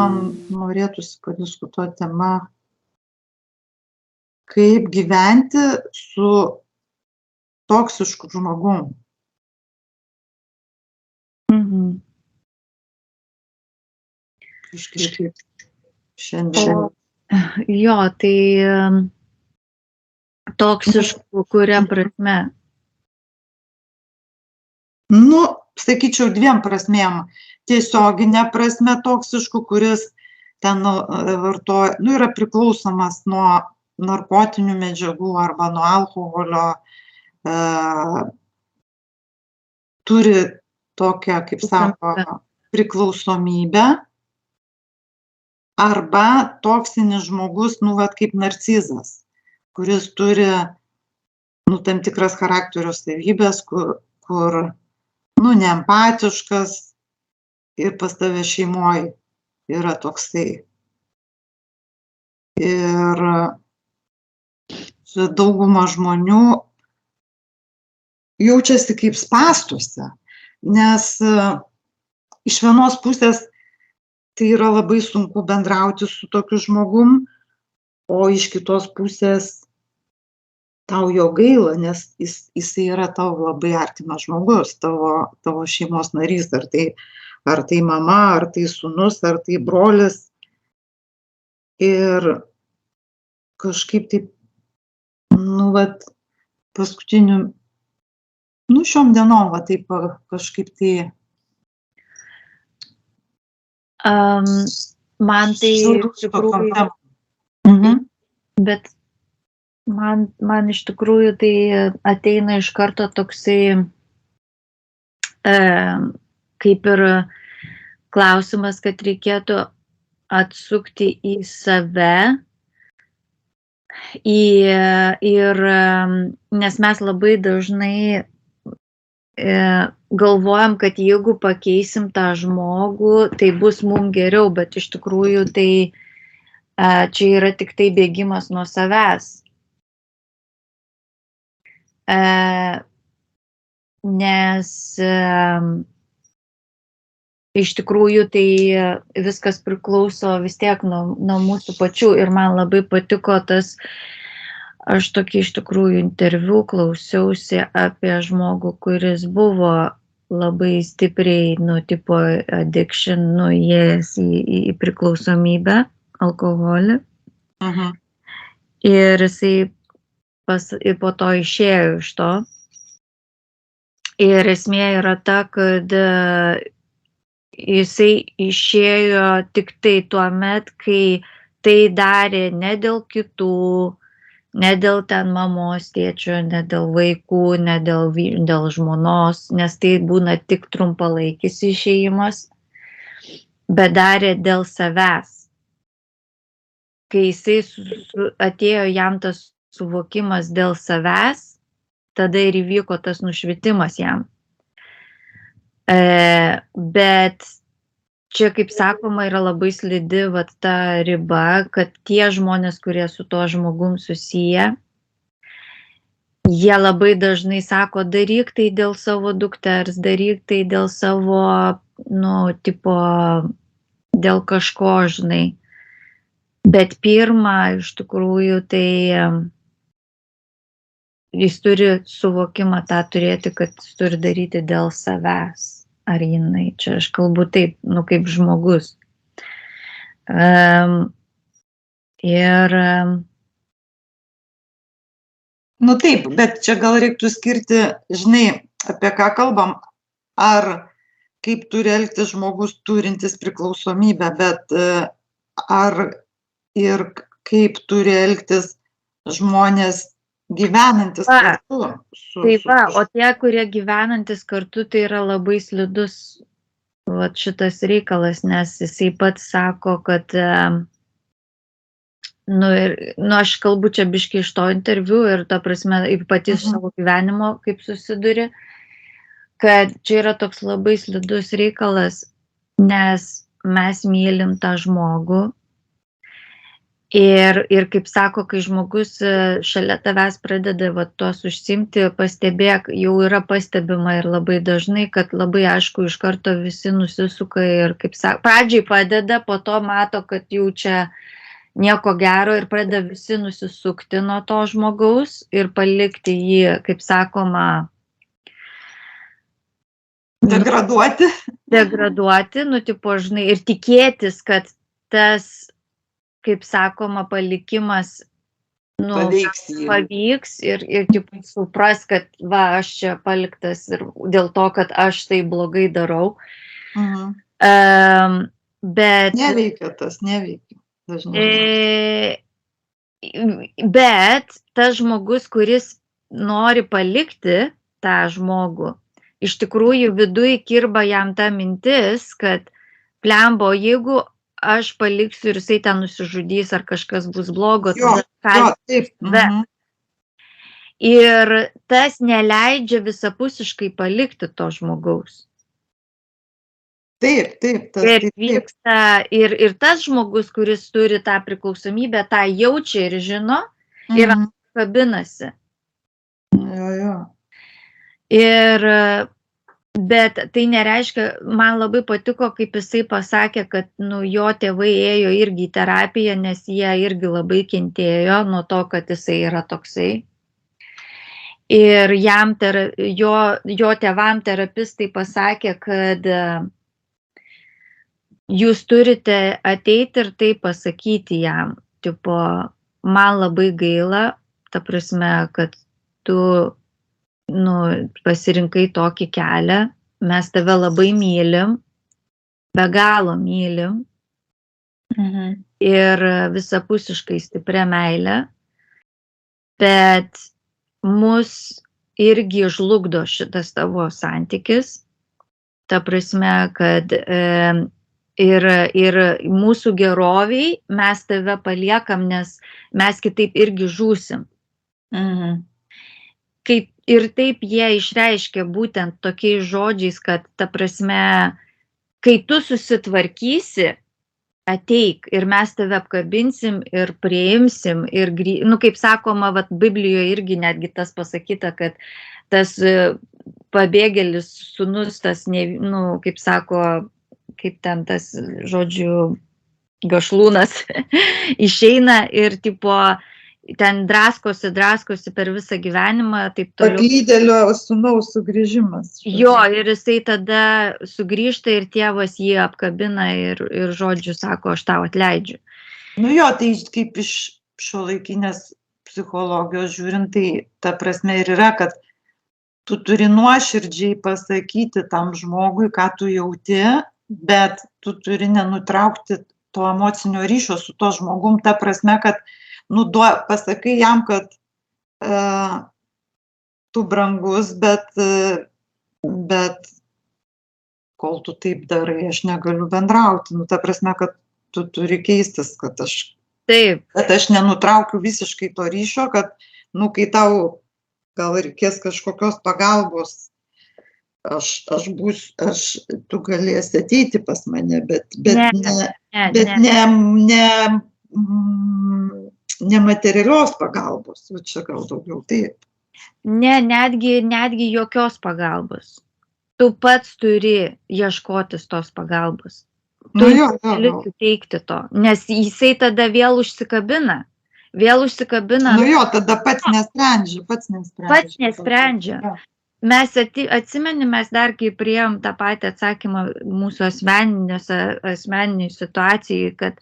man norėtųsi padiskutuoti tema, kaip gyventi su toksišku žmogum. Kažkaip šiandien. Jo, tai toksiškų, kuria prasme? Nu, sakyčiau, dviem prasmėm. Tiesioginė prasme toksiškų, kuris ten vartoja, yra priklausomas nuo narkotinių medžiagų arba nuo alkoholio, turi tokią, kaip sako, priklausomybę, arba toksinis žmogus, kaip narcizas, kuris turi, tam tikras charakterio savybės, kur neempatiškas ir pas tave šeimoje yra toksai. Ir dauguma žmonių jaučiasi kaip spąstuose, nes iš vienos pusės tai yra labai sunku bendrauti su tokiu žmogum, o iš kitos pusės tau jo gaila, nes jisai yra tavo labai artimas žmogus, tavo šeimos narys, ar tai mama, ar tai sūnus, ar tai brolis. Ir kažkaip taip, paskutiniu, šiom dienom, taip kažkaip tai. Man tai iš tikrųjų, bet man iš tikrųjų tai ateina iš karto toksai kaip ir klausimas, kad reikėtų atsukti į save nes mes labai dažnai galvojam, kad jeigu pakeisim tą žmogų, tai bus mums geriau, bet iš tikrųjų tai čia yra tik tai bėgimas nuo savęs. Nes iš tikrųjų tai viskas priklauso vis tiek nuo mūsų pačių ir man labai patiko aš tokį iš tikrųjų interviu klausiausi apie žmogų, kuris buvo labai stipriai, tipo addiction, įėjęs į priklausomybę, alkoholį. Ir jisai po to išėjo iš to. Ir esmė yra ta, kad jisai išėjo tik tai tuomet, kai tai darė ne dėl kitų, ne dėl ten mamos, tėčio, ne dėl vaikų, ne dėl žmonos, nes tai būna tik trumpalaikis išėjimas, bet darė dėl savęs. Kai jisai atėjo jam tas suvokimas dėl savęs, tada ir įvyko tas nušvitimas jam. Bet čia, kaip sakoma, yra labai slidi ta riba, kad tie žmonės, kurie su tuo žmogum susiję, jie labai dažnai sako, daryk tai dėl savo dukters, daryk tai dėl savo, dėl kažko, žinai. Bet pirma, iš tikrųjų, tai jis turi suvokimą tą turėti, kad jis turi daryti dėl savęs. Ar jinai, čia aš kalbu taip, kaip žmogus. Ir... Taip, bet čia gal reiktų skirti, žinai, apie ką kalbam, ar kaip turi elgtis žmogus turintis priklausomybę, bet ar ir kaip turi elgtis žmonės gyvenantis kartu. Taip, o tie, kurie gyvenantis kartu, tai yra labai slidus šitas reikalas, nes jisai pats sako, kad, aš kalbu čia biškai iš to interviu ir ta prasme, pati iš savo gyvenimo, kaip susiduri, kad čia yra toks labai slidus reikalas, nes mes mylim tą žmogų Ir kaip sako, kai žmogus šalia tavęs pradeda tuos užsimti, pastebėk, jau yra pastebima ir labai dažnai, kad labai aišku iš karto visi nusisuka ir, kaip sako, pradžiai padeda, po to mato, kad jau čia nieko gero ir pradeda visi nusisukti nuo to žmogaus ir palikti jį, kaip sakoma, degraduoti, tipo, žinai, ir tikėtis, kad tas, kaip sakoma, palikimas pavyks ir tipo, supras, kad va, aš čia paliktas ir dėl to, kad aš tai blogai darau. Bet neveikia dažnai. Bet tas žmogus, kuris nori palikti tą žmogų, iš tikrųjų viduj kirba jam ta mintis, kad plembo, jeigu aš paliksiu ir jisai ten nusižudys ar kažkas bus blogo, ir tas neleidžia visapusiškai palikti to žmogaus. Taip. Ir vyksta, ir tas žmogus, kuris turi tą priklausomybę, tą jaučia ir žino, ir kabinasi. Bet tai nereiškia, man labai patiko, kaip jisai pasakė, kad jo tėvai ėjo irgi į terapiją, nes jie irgi labai kentėjo nuo to, kad jisai yra toksai. Ir jo tėvam terapistai pasakė, kad jūs turite ateiti ir tai pasakyti jam. Tipo, man labai gaila, ta prasme, kad tu pasirinkai tokį kelią, mes tave labai mylim, be galo mylim ir visapusiškai stipria meilė, bet mus irgi žlugdo šitas tavo santykis, ta prasme, kad ir mūsų geroviai mes tave paliekam, nes mes kitaip irgi žūsim. Ir taip jie išreiškia būtent tokiais žodžiais, kad, ta prasme, kai tu susitvarkysi, ateik ir mes tave apkabinsim ir priimsim. Ir, kaip sakoma, Biblijoje irgi netgi tas pasakyta, kad tas pabėgėlis sūnus, tas, kaip sako, kaip ten tas, žodžiu, gašlūnas išeina ir tipo ten draskosi per visą gyvenimą, taip toliau. Paklydėlio sūnaus sugrįžimas. Jo, ir jisai tada sugrįžta ir tėvas jį apkabina ir žodžiu sako, aš tau atleidžiu. Jo, tai kaip iš šiuolaikinės psichologijos žiūrint, tai ta prasme ir yra, kad tu turi nuoširdžiai pasakyti tam žmogui, ką tu jauti, bet tu turi nenutraukti to emocinio ryšio su to žmogum, ta prasme, kad pasakai jam, kad tu brangus, bet kol tu taip darai, aš negaliu bendrauti. Ta prasme, kad tu turi keistis, kad aš nenutraukiu visiškai to ryšio, kad, kai tau gal reikės kažkokios pagalbos, tu galėsi ateiti pas mane, bet nematerialios pagalbos, čia gal daugiau taip. Ne, netgi jokios pagalbos. Tu pats turi ieškotis tos pagalbos. Tu gali suteikti to, nes jisai tada vėl užsikabina. Tada pats nesprendžia. Pats nesprendžia. Mes atsimeni, mes dar kai priėjom tą patį atsakymą mūsų asmeniniai situacijai, kad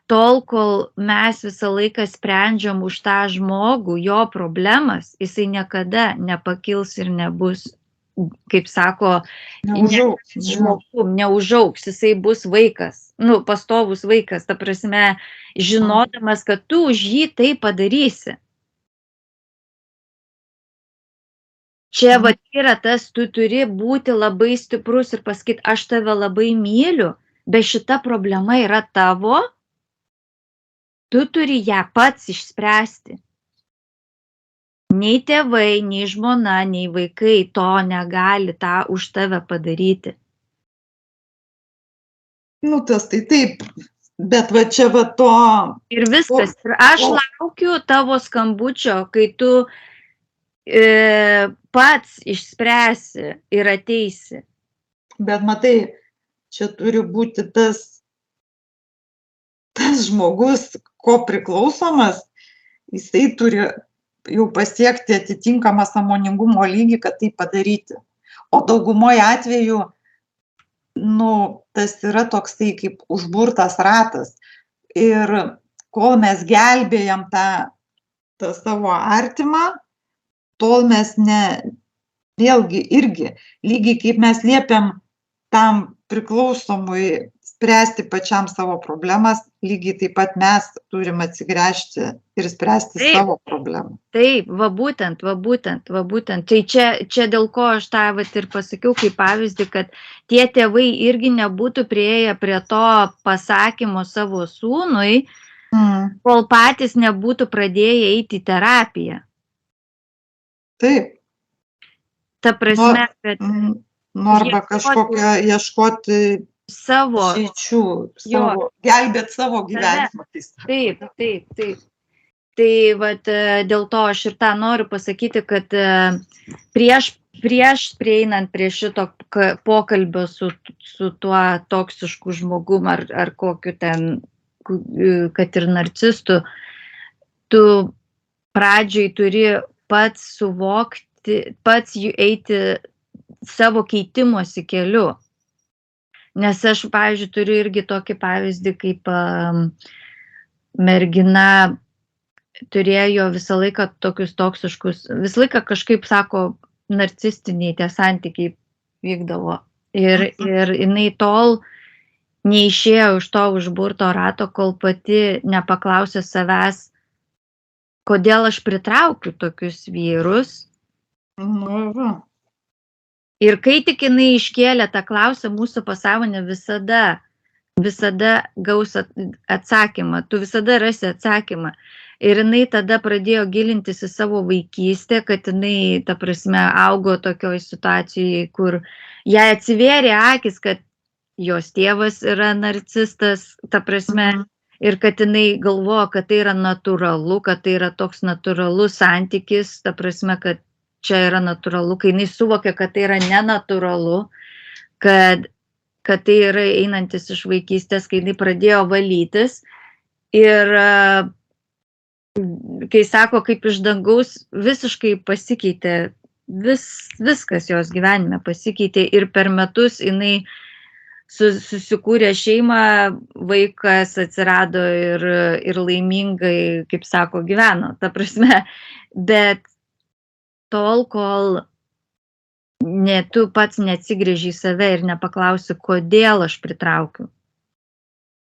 tol, kol mes visą laiką sprendžiam už tą žmogų, jo problemas, jisai niekada nepakils ir nebus, kaip sako, neužaugs, jisai bus vaikas, pastovus vaikas, ta prasme, žinodamas, kad tu už jį tai padarysi. Čia yra tas, tu turi būti labai stiprus ir pasakyti, aš tave labai myliu, bet šita problema yra tavo, tu turi ją pats išspręsti. Nei tėvai, nei žmona, nei vaikai to negali tą už tave padaryti. Tas tai taip, Bet va čia va to... Ir viskas. Ir aš laukiu tavo skambučio, kai tu pats išspręsi ir ateisi. Bet matai, čia turi būti tas žmogus, ko priklausomas, jisai turi jau pasiekti atitinkamą sąmoningumo lygį, kad tai padaryti. O daugumoje atveju, tas yra toksai kaip užburtas ratas. Ir kol mes gelbėjam tą savo artimą, tol mes vėlgi irgi, lygiai kaip mes liepiam tam priklausomui spręsti pačiam savo problemas, lygiai taip pat mes turim atsigręžti ir spręsti savo problemą. Taip, va būtent. Tai čia dėl ko aš tą ir pasakiau kaip pavyzdį, kad tie tėvai irgi nebūtų priėję prie to pasakymo savo sūnui, kol patys nebūtų pradėję eiti į terapiją. Taip. Ta prasme, kad... Arba kažkokią ieškoti savo išeičių, gelbėt savo gyvenimą. Taip. Tai vat, dėl to aš ir tą noriu pasakyti, kad prieš prieinant prie šito pokalbio su tuo toksišku žmogum ar kokiu ten, kad ir narcistu, tu pradžioj turi pats suvokti, pats eiti savo keitimosi keliu. Nes aš, pavyzdžiui, turiu irgi tokį pavyzdį, kaip mergina turėjo visą laiką tokius toksiškus, visą laiką kažkaip, sako, narcistiniai tie santykiai vykdavo. Ir jinai tol neišėjo iš to užburto rato, kol pati nepaklausė savęs, kodėl aš pritraukiu tokius vyrus. Ir kai tik jinai iškėlė tą klausimą, mūsų pasąmonė visada gaus atsakymą, tu visada rasi atsakymą. Ir jinai tada pradėjo gilintis į savo vaikystę, kad jinai, ta prasme, augo tokioj situacijai, kur jai atsivėrė akis, kad jos tėvas yra narcistas, ta prasme, ir kad jinai galvoja, kad tai yra natūralu, kad tai yra toks natūralus santykis, ta prasme, kad čia yra natūralu, kai jinai suvokia, kad tai yra nenatūralu, kad tai yra einantis iš vaikystės, kai jinai pradėjo valytis. Ir kai sako, kaip iš dangaus visiškai pasikeitė, viskas jos gyvenime pasikeitė ir per metus jinai susikūrė šeimą, vaikas atsirado ir laimingai, kaip sako, gyveno, ta prasme, bet tol, kol tu pats neatsigręži į save ir nepaklausi, kodėl aš pritraukiu.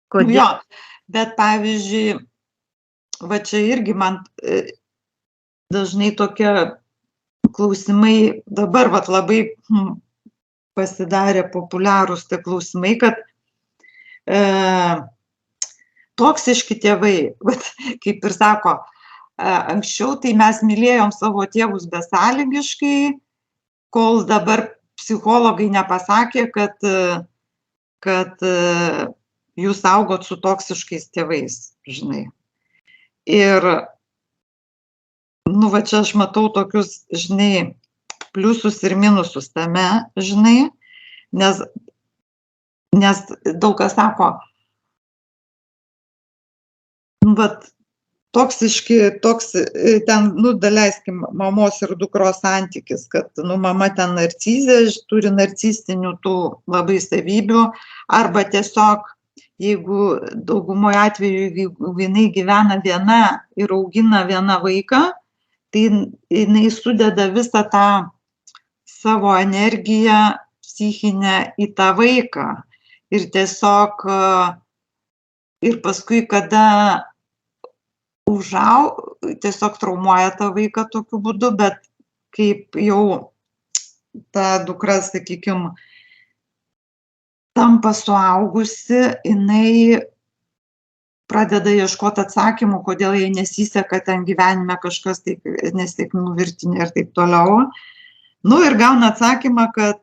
Kodėl? Jo, bet pavyzdžiui, va čia irgi man dažnai tokie klausimai, dabar vat labai pasidarė populiarūs tie klausimai, kad toksiški tėvai, vat, kaip ir sako, anksčiau tai mes mylėjom savo tėvus besąlygiškai, kol dabar psichologai nepasakė, kad jūs augot su toksiškais tėvais, žinai. Ir, va čia aš matau tokius, žinai, pliusus ir minusus tame, žinai, nes daug kas sako, vat, toksiški, ten, daleiskim, mamos ir dukros santykis, kad, mama ten narcizė, turi narcistinių tų labai savybių, arba tiesiog, jeigu daugumoje atveju, jeigu jinai gyvena viena ir augina vieną vaiką, tai jinai sudeda visą tą savo energiją psichinę į tą vaiką. Ir tiesiog, ir paskui, kada tiesiog traumuoja tą vaiką tokiu būdu, bet kaip jau ta dukra, sakykime, tampa suaugusi, jinai pradeda ieškoti atsakymų, kodėl jai nesiseka ten gyvenime kažkas taip nesėkmių virtinė ir taip toliau. Ir gauna atsakymą, kad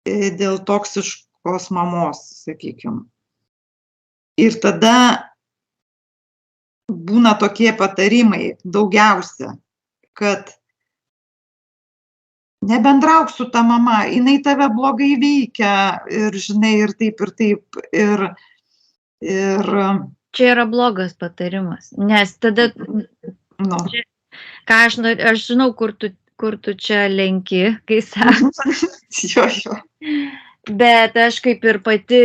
dėl toksiškos mamos, sakykime. Ir tada būna tokie patarimai daugiausia, kad nebendrauk su ta mama, jinai tave blogai veikia ir žinai, ir taip, ir taip. Ir Čia yra blogas patarimas, nes tada, nu, ką aš žinau, kur tu čia lenki, kai sako, jo. bet aš kaip ir pati,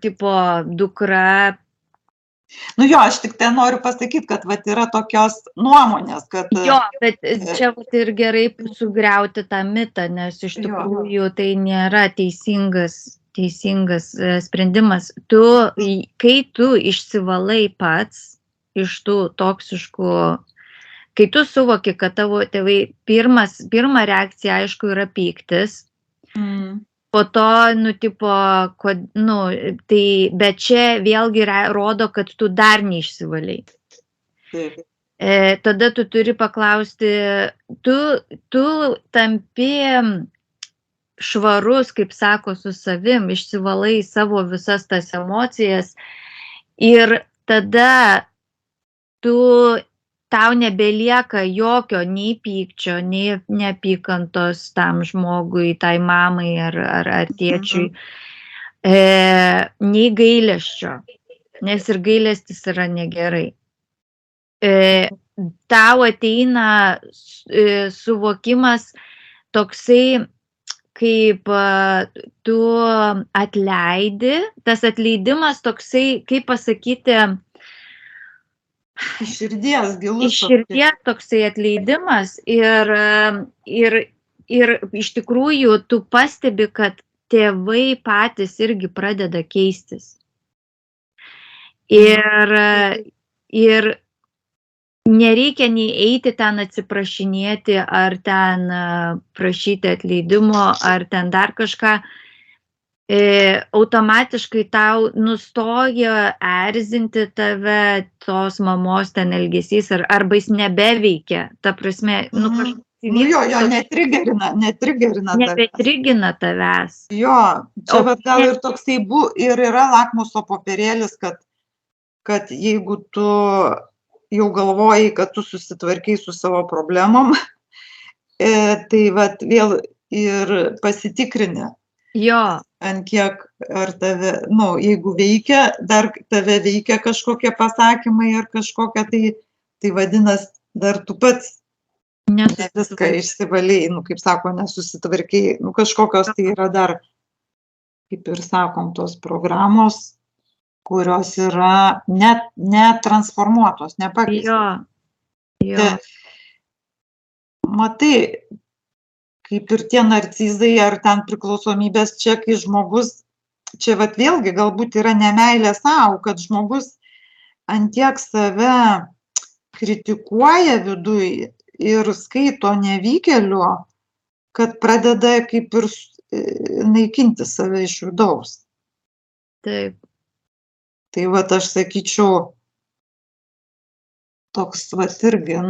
tipo dukra. Nu jo, aš tik ten noriu pasakyti, kad vat yra tokios nuomonės, kad... Jo, bet čia vat ir gerai sugriauti tą mitą, nes iš tikrųjų tai nėra teisingas sprendimas. Kai tu išsivalai pats iš tų toksiškų, kai tu suvoki, kad tavo tėvai, pirma reakcija, aišku, yra pyktis. Po to, tai, bet čia vėlgi rodo, kad tu dar neišsivaliai. Taip. Tada tu turi paklausti, tu tampi švarus, kaip sako, su savim, išsivalai savo visas tas emocijas ir tada tau nebelieka jokio nei pykčio, nei neapykantos tam žmogui, tai mamai ar tėčiui, nei gailesčio, nes ir gailestis yra negerai. Tau ateina suvokimas toksai, kaip tu atleidi, tas atleidimas toksai, kaip pasakyti, iš širdies gilus. Iš širdies toksai atleidimas ir iš tikrųjų tu pastebi, kad tėvai patys irgi pradeda keistis. Ir nereikia nei eiti ten atsiprašinėti, ar ten prašyti atleidimo, ar ten dar kažką. Automatiškai tau nustoja erzinti tave tos mamos ten elgesys, arba jis nebeveikia. Ta prasme, jo, netrigerina. Nebetrigina tavęs. Jo, čia gal ir toksai ir yra lakmuso popierėlis, kad jeigu tu jau galvojai, kad tu susitvarkai su savo problemom, tai vėl ir pasitikrini. Jo. Ant kiek ar tave, jeigu veikia, dar tave veikia kažkokie pasakymai ar kažkokia, tai vadinas, dar tu pats ne viską išsivaliai, kaip sako, nesusitvarkiai, kažkokios tai yra dar, kaip ir sakom, tos programos, kurios yra netransformuotos, nepakeistos. Jo. Matai, kaip ir tie narcizai ar ten priklausomybės, čia kai žmogus, čia vėlgi galbūt yra nemeilė savo, kad žmogus antiek save kritikuoja viduj ir skaito nevykėliu, kad pradeda kaip ir naikinti save iš vidaus. Taip. Tai aš sakyčiau, toks irgi,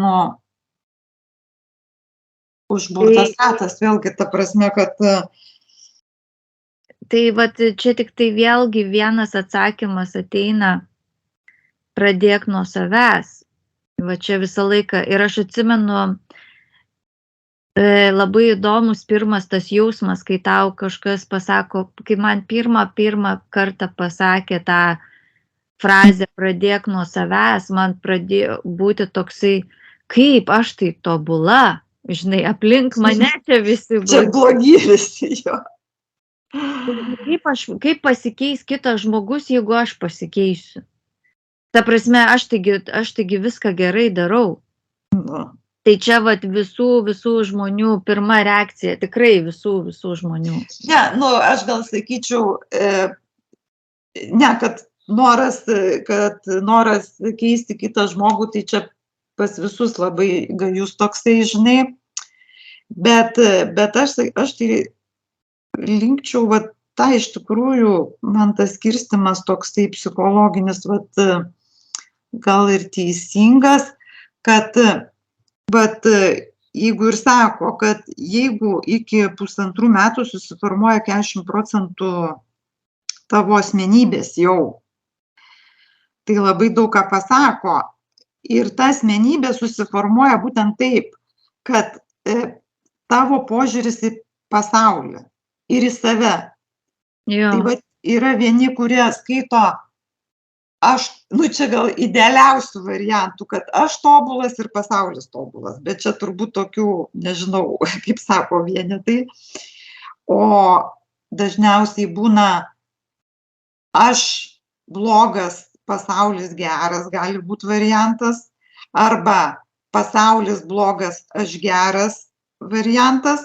užburtas ratas, vėlgi ta prasme, kad... Tai čia tik tai vėlgi vienas atsakymas ateina, pradėk nuo savęs. Čia visą laiką. Ir aš atsimenu, labai įdomus pirmas tas jausmas, kai tau kažkas pasako, kai man pirmą kartą pasakė tą frazę pradėk nuo savęs, man pradėjo būti toksai, kaip aš tai tobula. Žinai, aplink mane čia visi blogi. Čia blogi visi, jo. Kaip pasikeis kitas žmogus, jeigu aš pasikeisiu? Ta prasme, aš taigi viską gerai darau. Tai čia visų žmonių pirma reakcija, tikrai visų žmonių. Ne, aš gal sakyčiau, kad noras keisti kitą žmogų, tai čia pas visus labai gajus toksai, žinai, bet aš tai linkčiau, tą iš tikrųjų, man tas skirstymas toksai psichologinis, gal ir teisingas, kad, jeigu ir sako, kad jeigu iki 1,5 metų susiformuoja 40% tavo asmenybės jau, tai labai daug ką pasako. Ir ta asmenybė susiformuoja būtent taip, kad tavo požiūris į pasaulį ir į save. Jo. Tai va, yra vieni, kurie skaito, čia gal idealiausių variantų, kad aš tobulas ir pasaulis tobulas, bet čia turbūt tokių, nežinau, kaip sako vienetai. O dažniausiai būna aš blogas, pasaulis geras gali būti variantas, arba pasaulis blogas, aš geras variantas,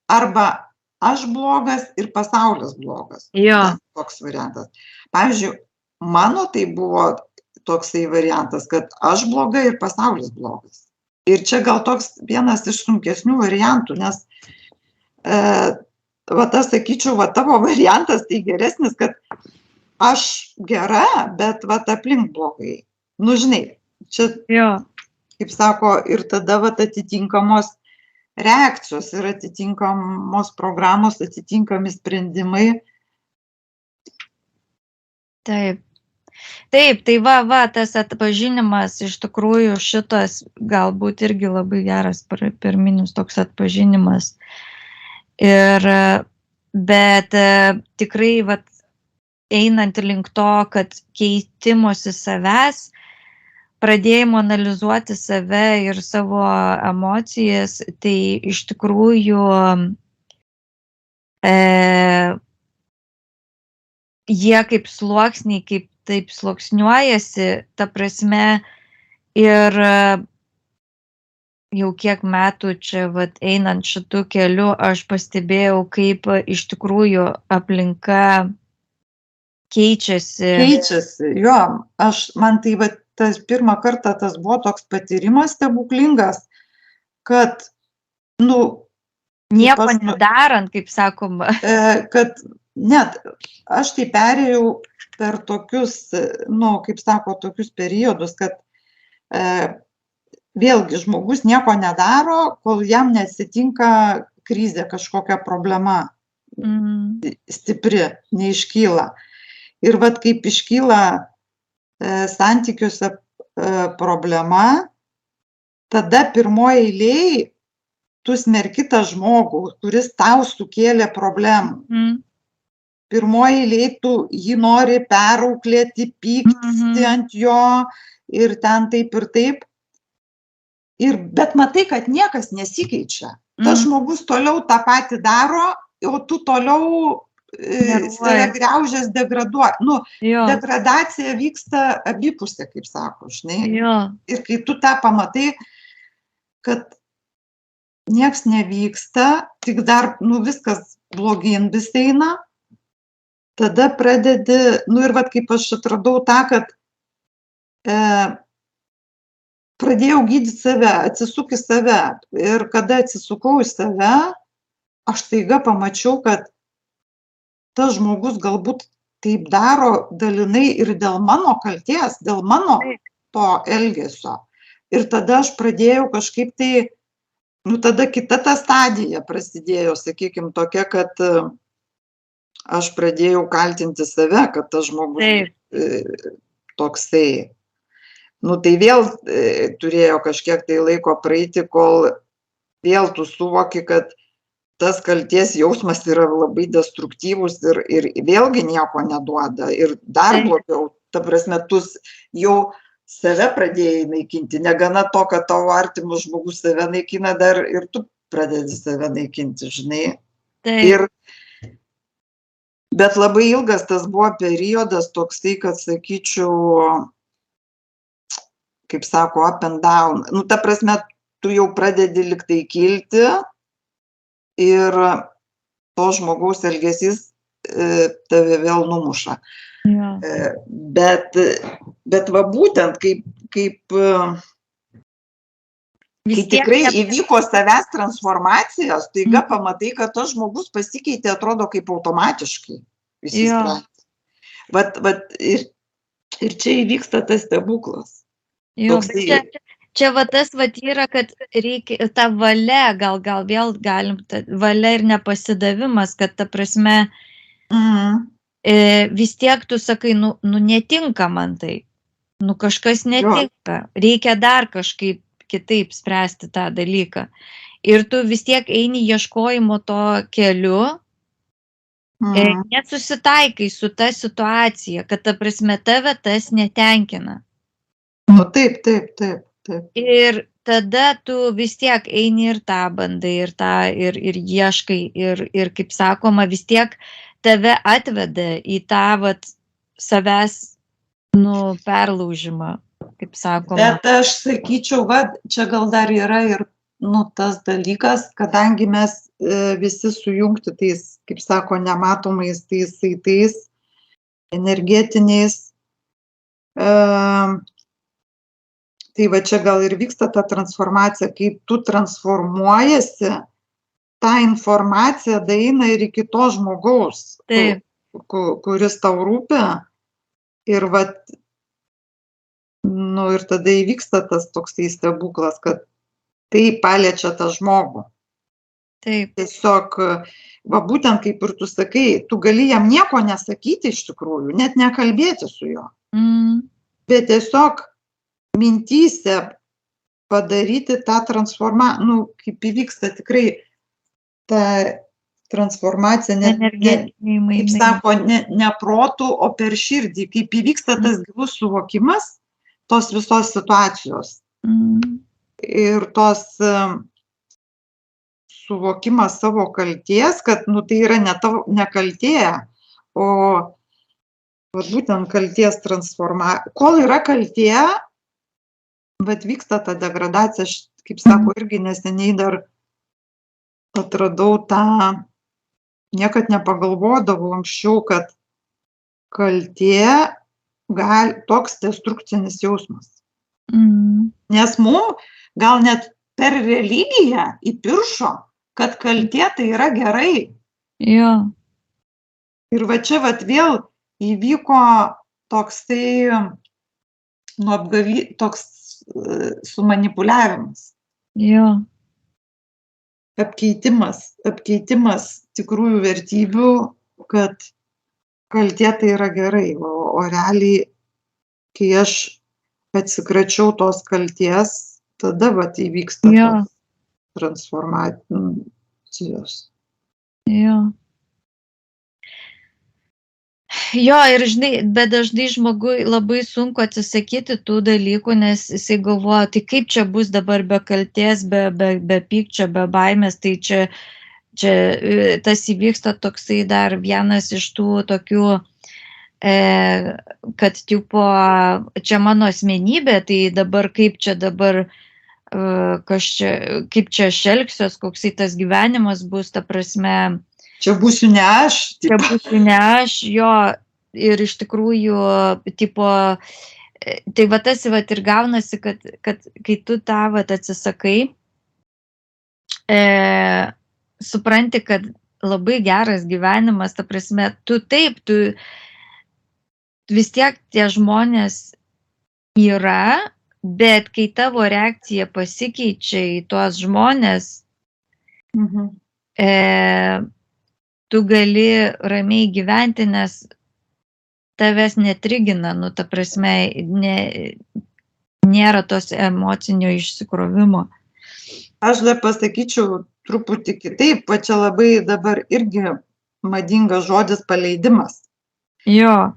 arba aš blogas ir pasaulis blogas. Jo. Toks variantas. Pavyzdžiui, mano tai buvo toksai variantas, kad aš bloga ir pasaulis blogas. Ir čia gal toks vienas iš sunkesnių variantų, nes aš sakyčiau, tavo variantas tai geresnis, kad aš gera, bet aplink blogai. Nu, žinai, čia, kaip sako, ir tada atitinkamos reakcijos ir atitinkamos programos, atitinkami sprendimai. Taip. Taip, tai tas atpažinimas iš tikrųjų šitas galbūt irgi labai geras pirminis toks atpažinimas. Bet tikrai einant link to, kad keitimosi savęs, pradėjimo analizuoti save ir savo emocijas, tai iš tikrųjų jie kaip sluoksniai, kaip taip sluoksniuojasi, ta prasme, ir jau kiek metų čia einant šitų kelių, aš pastebėjau, kaip iš tikrųjų aplinka keičiasi. Keičiasi, jo. Man tai tas pirmą kartą tas buvo toks patyrimas stebuklingas, kad, nieko nedarant, kaip sakoma. Kad net aš tai perėjau per tokius, kaip sako, tokius periodus, kad vėlgi žmogus nieko nedaro, kol jam neatsitinka krizė, kažkokia problema stipri, neiškyla. Ir kaip iškyla santykiuose problema, tada pirmoje eilėje tu smerki tą žmogų, kuris tau sukėlė problemų. Pirmoje eilėje tu jį nori perauklėti, pykti ant jo ir ten taip ir taip. Bet matai, kad niekas nesikeičia. Tas žmogus toliau tą patį daro, o tu toliau save griaužęs degraduoji. Degradacija vyksta abipusė, kaip sako, žinai. Ir kai tu tą pamatai, kad nieks nevyksta, tik dar viskas blogyn vis eina, tada pradedi, ir kaip aš atradau tą, kad pradėjau gydyti save, atsisuk į save. Ir kada atsisukau į save, aš staiga pamačiau, kad tas žmogus galbūt taip daro dalinai ir dėl mano kalties, dėl mano to elgesio. Ir tada aš pradėjau kažkaip tai, tada kita ta stadija prasidėjo, sakykime, tokia, kad aš pradėjau kaltinti save, kad tas žmogus toksai. Tai vėl turėjo kažkiek tai laiko praeiti, kol vėl tu suvoki, kad tas kalties jausmas yra labai destruktyvus ir vėlgi nieko neduoda. Ir dar blogiau, ta prasme, tu jau save pradėjai naikinti. Negana to, kad tavo artimas žmogus save naikina, dar ir tu pradedi save naikinti, žinai. Bet labai ilgas tas buvo periodas toksai, kad sakyčiau, kaip sako, up and down. Ta prasme, tu jau pradedi liktai kilti ir to žmogaus elgesys tave vėl numuša. Bet būtent kaip kai tikrai įvyko savęs transformacijos, taiga pamatai, kad tas žmogus pasikeitė, atrodo, kaip automatiškai. Ir čia įvyksta tas stebuklas. Čia tas yra, kad reikia ta valia, gal vėl galim, valia ir nepasidavimas, kad ta prasme vis tiek tu sakai, netinka man tai. Nu kažkas netinka, reikia dar kažkaip kitaip spręsti tą dalyką. Ir tu vis tiek eini ieškojimo to keliu, net susitaikai su ta situacija, kad ta prasme tave tas netenkina. Nu taip, taip, taip, taip. Ir tada tu vis tiek eini ir tą bandai, ir ieškai, ir kaip sakoma, vis tiek tave atveda į tą vat savęs, nu, perlaužimą, kaip sakoma. Bet aš sakyčiau, va, čia gal dar yra ir, nu, tas dalykas, kadangi mes visi sujungti tais, kaip sako, nematomais tais saitais, energetiniais, tai va čia gal ir vyksta ta transformacija, kai tu transformuojasi, ta informacija daeina ir iki to žmogaus, kuris tau rūpi. Ir va, nu ir tada įvyksta tas toksai stebuklas, kad tai paliečia tą žmogų. Taip. Tiesiog, va būtent kaip ir tu sakai, tu gali jam nieko nesakyti iš tikrųjų, net nekalbėti su juo. Bet tiesiog mintyse padaryti tą transformaciją, nu, kaip įvyksta tikrai ta transformacija, kaip sako, ne protų, o per širdį, kaip įvyksta tas gilus suvokimas tos visos situacijos. Ir tos suvokimas savo kalties, kad, nu, tai yra ne kaltė, o būtent kalties transformacija. Kol yra kaltė, bet vyksta ta degradacija, aš, kaip sako, irgi neseniai dar atradau tą, niekad nepagalvodavau anksčiau, kad kaltė toks destrukcinis jausmas. Nes mum gal net per religiją įpiršo, kad kaltė tai yra gerai. Jo. Ir va čia vat vėl įvyko toksai, nu, toks sumanipuliavimas. Jo. Apkeitimas tikrųjų vertybių, kad kaltė tai yra gerai, o realiai, kai aš atsikračiau tos kalties, tada vat įvyksta tos transformacijos. Jo. Jo, ir žinai, bet dažnai žmogui labai sunku atsisakyti tų dalykų, nes jisai galvoja, tai kaip čia bus dabar be kalties, be pykčio, be baimės, tai čia tas įvyksta toksai dar vienas iš tų tokių, kad tipo, čia mano asmenybė, tai dabar kaip čia dabar, kaip čia aš elgsiuos, koksai tas gyvenimas bus, ta prasme. Čia būsiu ne aš. Čia būsiu ne aš, jo, ir iš tikrųjų, tipo, tai va tas va ir gaunasi, kad kai tu tą va atsisakai, supranti, kad labai geras gyvenimas, ta prasme, tu vis tiek tie žmonės yra, bet kai tavo reakcija pasikeičia į tuos žmonės, tu gali ramiai gyventi, nes tavęs netrigina, nu, ta prasme, nėra tos emocinio išsikrovimo. Aš dar pasakyčiau truputį kitaip, va čia labai dabar irgi madingas žodis paleidimas. Jo.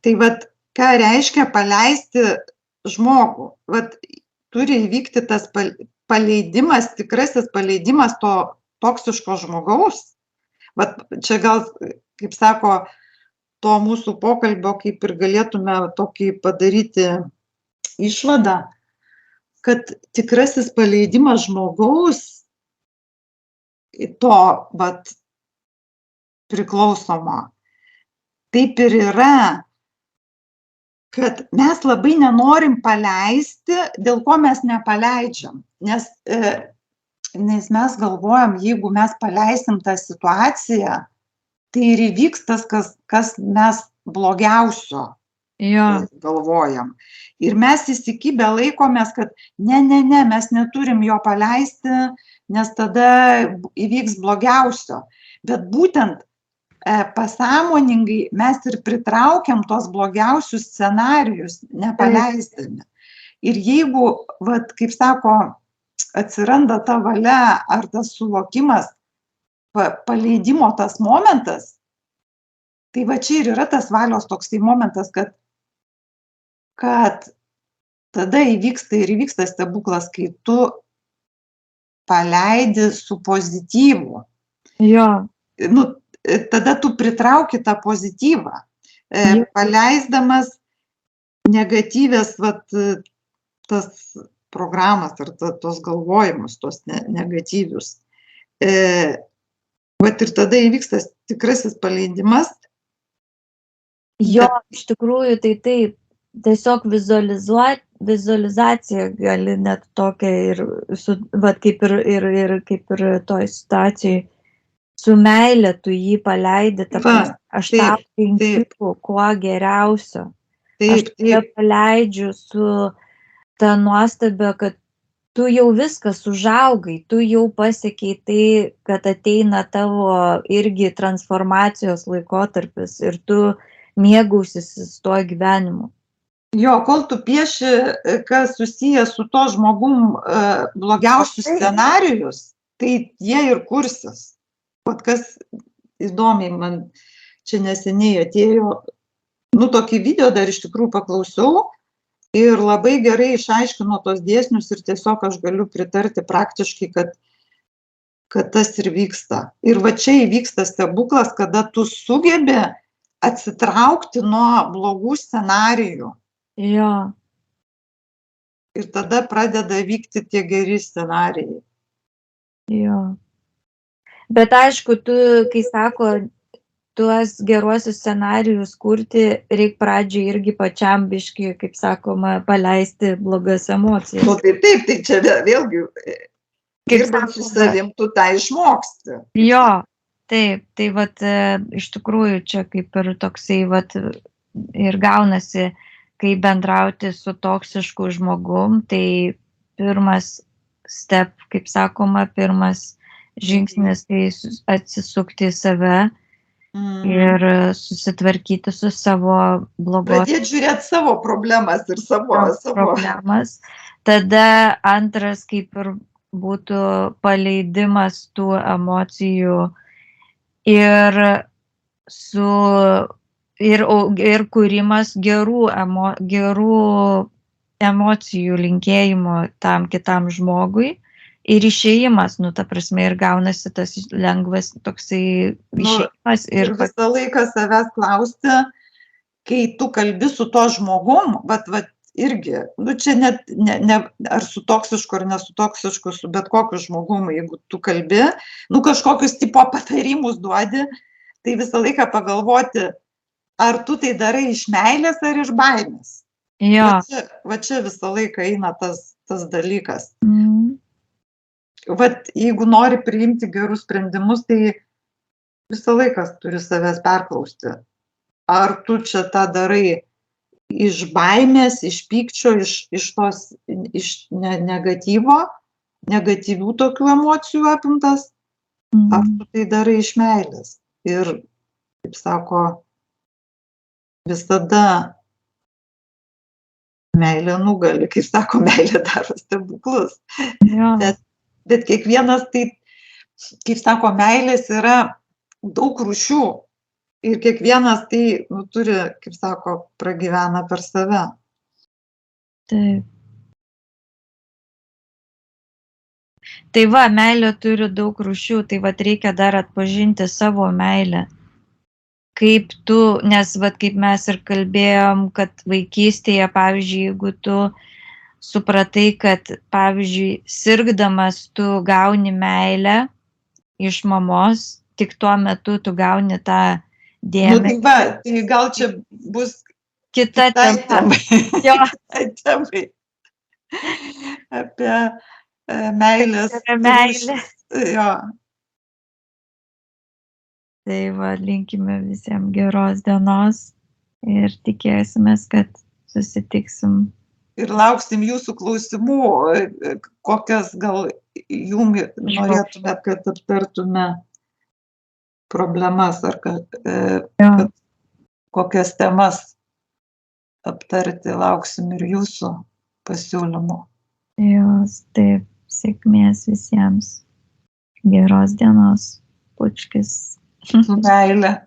Tai vat, ką reiškia paleisti žmogų? Vat turi įvykti tas paleidimas, tikrasis paleidimas to toksiško žmogaus. Vat čia gal, kaip sako, to mūsų pokalbio, kaip ir galėtume tokį padaryti išvadą, kad tikrasis paleidimas žmogaus to vat priklausomo. Taip ir yra, kad mes labai nenorim paleisti, dėl ko mes nepaleidžiam. Nes mes galvojam, jeigu mes paleisim tą situaciją, tai ir įvyks tas, kas mes blogiausio galvojam. Ir mes įsikibę laikomės, kad ne, mes neturim jo paleisti, nes tada įvyks blogiausio. Bet būtent pasąmoningai mes ir pritraukiam tos blogiausius scenarijus, nepaleisdami. Ir jeigu, vat, kaip sako, atsiranda ta valia ar tas suvokimas, paleidimo tas momentas, tai va čia ir yra tas valios toksai momentas, kad tada įvyksta stebuklas, kai tu paleidi su pozityvu. Jo. Nu, tada tu pritrauki tą pozityvą, paleisdamas negatyvės, vat, tas programas ar tos galvojimus, tos negatyvius. Vat ir tada įvyksta tikrasis paleidimas. Jo, iš tikrųjų, tai taip, tiesiog vizualizacija gali net tokia ir, vat, kaip ir toj situacijai, su meile tu jį paleidi, aš tau linkiu kuo geriausio. Aš tave paleidžiu su ta nuostabė, kad tu jau viskas užaugai, tu jau pasiekiai tai, kad ateina tavo irgi transformacijos laikotarpis ir tu mėgausis tuo gyvenimu. Jo, kol tu pieši, kas susijęs su to žmogum blogiausius scenarijus, tai jie ir kursis. Vat kas įdomiai, man čia neseniai atėjo, tokį video dar iš tikrųjų paklausiau ir labai gerai išaiškino tos dėsnius ir tiesiog aš galiu pritarti praktiškai, kad tas ir vyksta. Ir va čia įvyksta stebuklas, kada tu sugebi atsitraukti nuo blogų scenarijų. Jo. Ir tada pradeda vykti tie geri scenarijai. Jo. Bet aišku, tu, kai sako, tuos geruosius scenarijus kurti, reikia pradžiai irgi pačiam biškį, kaip sakoma, paleisti blogas emocijas. Taip, tai čia vėlgi, dirbant su savim, tu tą išmoksti. Jo, taip, tai vat, iš tikrųjų čia kaip ir toksai, vat, ir gaunasi, kai bendrauti su toksišku žmogum, tai pirmas step, kaip sakoma, pirmas žingsnis, tai atsisukti į save ir susitvarkyti su savo blogos. Pradėti žiūrėti savo problemas ir savo problemas. Tada antras kaip ir būtų paleidimas tų emocijų ir kūrimas gerų emocijų linkėjimo tam kitam žmogui. Ir išėjimas, ta prasme, ir gaunasi tas lengvas toksai išėjimas. Ir visą laiką savęs klausti, kai tu kalbi su to žmogum, vat irgi, čia net ne ar su toksišku ar nesu toksišku, su bet kokiu žmogum, jeigu tu kalbi, kažkokius tipo patarimus duodi, tai visą laiką pagalvoti, ar tu tai darai iš meilės ar iš baimės. Jo. Va čia visą laiką eina tas dalykas. Vat jeigu nori priimti gerus sprendimus, tai visą laiką turi savęs perklausti. Ar tu čia tą darai iš baimės, iš pykčio, iš negatyvių tokių emocijų apimtas, ar tu tai darai iš meilės. Ir, kaip sako, visada meilė nugali, kaip sako, meilė daro stebuklus. Jo. Bet kiekvienas, tai, kaip sako, meilės yra daug rūšių ir kiekvienas tai turi, kaip sako, pragyvena per save. Taip. Tai va, meilė turi daug rūšių, tai va reikia dar atpažinti savo meilę. Kaip tu, nes va kaip mes ir kalbėjom, kad vaikystėje, pavyzdžiui, jeigu tu supratai, kad, pavyzdžiui, sirgdamas tu gauni meilę iš mamos, tik tuo metu tu gauni tą dėmesį. Tai gal čia bus kita tema. Jo. Temai. Apie meilės. Meilė. Jo. Tai va, linkime visiems geros dienos ir tikėsimės, kad susitiksim. Ir lauksim jūsų klausimų, kokias gal jum norėtumėt, kad aptartume problemas, ar Jo. kokias temas aptarti, lauksim ir jūsų pasiūlymų. Jos, taip, sėkmės visiems. Geros dienos, Pučkis. Su meile.